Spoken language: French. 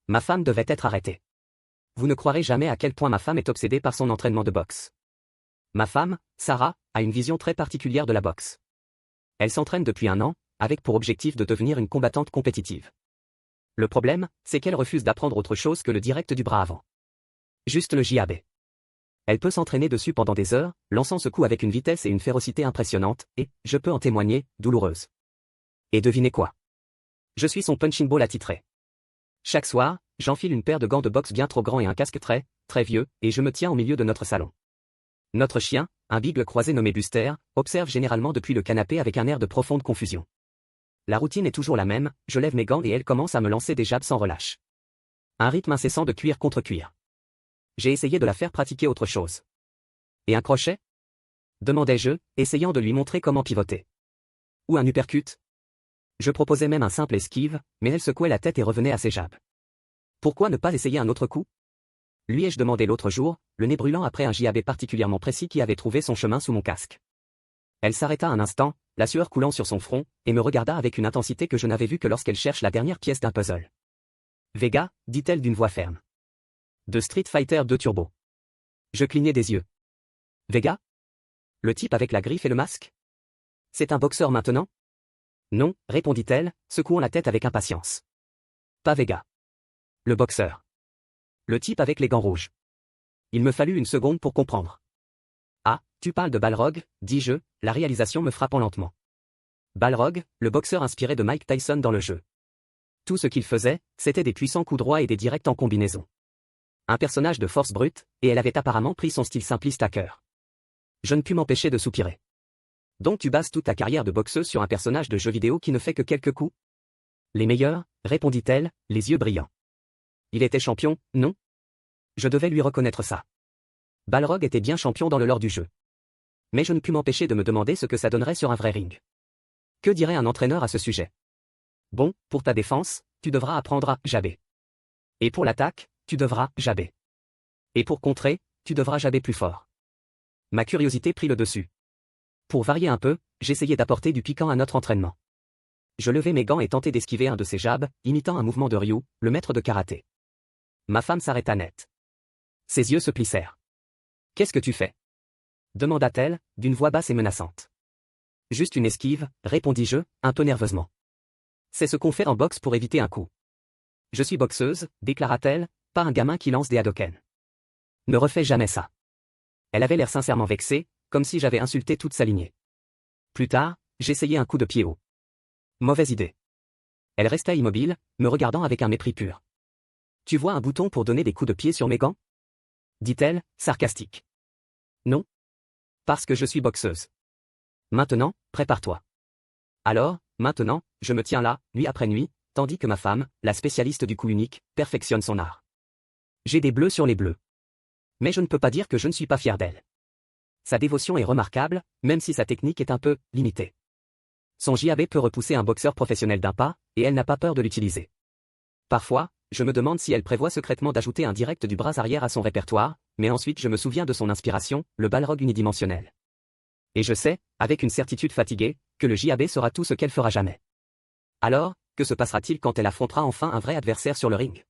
Ma femme devait être arrêtée. Vous ne croirez jamais à quel point ma femme est obsédée par son entraînement de boxe. Ma femme, Sarah, a une vision très particulière de la boxe. Elle s'entraîne depuis 1 an, avec pour objectif de devenir une combattante compétitive. Le problème, c'est qu'elle refuse d'apprendre autre chose que le direct du bras avant. Juste le JAB. Elle peut s'entraîner dessus pendant des heures, lançant ce coup avec une vitesse et une férocité impressionnantes, et, je peux en témoigner, douloureuse. Et devinez quoi? Je suis son punching ball attitré. Chaque soir, j'enfile une paire de gants de boxe bien trop grands et un casque très, très vieux, et je me tiens au milieu de notre salon. Notre chien, un beagle croisé nommé Buster, observe généralement depuis le canapé avec un air de profonde confusion. La routine est toujours la même, je lève mes gants et elle commence à me lancer des jabs sans relâche. Un rythme incessant de cuir contre cuir. J'ai essayé de la faire pratiquer autre chose. Et un crochet? Demandai-je, essayant de lui montrer comment pivoter. Ou un uppercut? Je proposais même un simple esquive, mais elle secouait la tête et revenait à ses jabs. Pourquoi ne pas essayer un autre coup? Lui ai-je demandé l'autre jour, le nez brûlant après un JAB particulièrement précis qui avait trouvé son chemin sous mon casque. Elle s'arrêta un instant, la sueur coulant sur son front, et me regarda avec une intensité que je n'avais vue que lorsqu'elle cherche la dernière pièce d'un puzzle. Vega, dit-elle d'une voix ferme. De Street Fighter 2 Turbo. Je clignai des yeux. Vega? Le type avec la griffe et le masque? C'est un boxeur maintenant? Non, répondit-elle, secouant la tête avec impatience. Pas Vega. Le boxeur. Le type avec les gants rouges. Il me fallut une seconde pour comprendre. Ah, tu parles de Balrog, dis-je, la réalisation me frappant lentement. Balrog, le boxeur inspiré de Mike Tyson dans le jeu. Tout ce qu'il faisait, c'était des puissants coups droits et des directs en combinaison. Un personnage de force brute, et elle avait apparemment pris son style simpliste à cœur. Je ne pus m'empêcher de soupirer. Donc tu bases toute ta carrière de boxeuse sur un personnage de jeu vidéo qui ne fait que quelques coups? Les meilleurs, répondit-elle, les yeux brillants. Il était champion, non? Je devais lui reconnaître ça. Balrog était bien champion dans le lore du jeu. Mais je ne pus m'empêcher de me demander ce que ça donnerait sur un vrai ring. Que dirait un entraîneur à ce sujet? Bon, pour ta défense, tu devras apprendre à jabber. Et pour l'attaque, tu devras jabber. Et pour contrer, tu devras jabber plus fort. Ma curiosité prit le dessus. Pour varier un peu, j'essayais d'apporter du piquant à notre entraînement. Je levai mes gants et tentai d'esquiver un de ses jabs, imitant un mouvement de Ryu, le maître de karaté. Ma femme s'arrêta net. Ses yeux se plissèrent. Qu'est-ce que tu fais? Demanda-t-elle, d'une voix basse et menaçante. Juste une esquive, répondis-je, un peu nerveusement. C'est ce qu'on fait en boxe pour éviter un coup. Je suis boxeuse, déclara-t-elle, pas un gamin qui lance des Hadouken. Ne refais jamais ça. Elle avait l'air sincèrement vexée, comme si j'avais insulté toute sa lignée. Plus tard, j'essayai un coup de pied haut. Mauvaise idée. Elle resta immobile, me regardant avec un mépris pur. Tu vois un bouton pour donner des coups de pied sur mes gants? Dit-elle, sarcastique. Non. Parce que je suis boxeuse. Maintenant, prépare-toi. Alors, maintenant, je me tiens là, nuit après nuit, tandis que ma femme, la spécialiste du coup unique, perfectionne son art. J'ai des bleus sur les bleus. Mais je ne peux pas dire que je ne suis pas fier d'elle. Sa dévotion est remarquable, même si sa technique est un peu limitée. Son JAB peut repousser un boxeur professionnel d'un pas, et elle n'a pas peur de l'utiliser. Parfois, je me demande si elle prévoit secrètement d'ajouter un direct du bras arrière à son répertoire, mais ensuite je me souviens de son inspiration, le Balrog unidimensionnel. Et je sais, avec une certitude fatiguée, que le JAB sera tout ce qu'elle fera jamais. Alors, que se passera-t-il quand elle affrontera enfin un vrai adversaire sur le ring?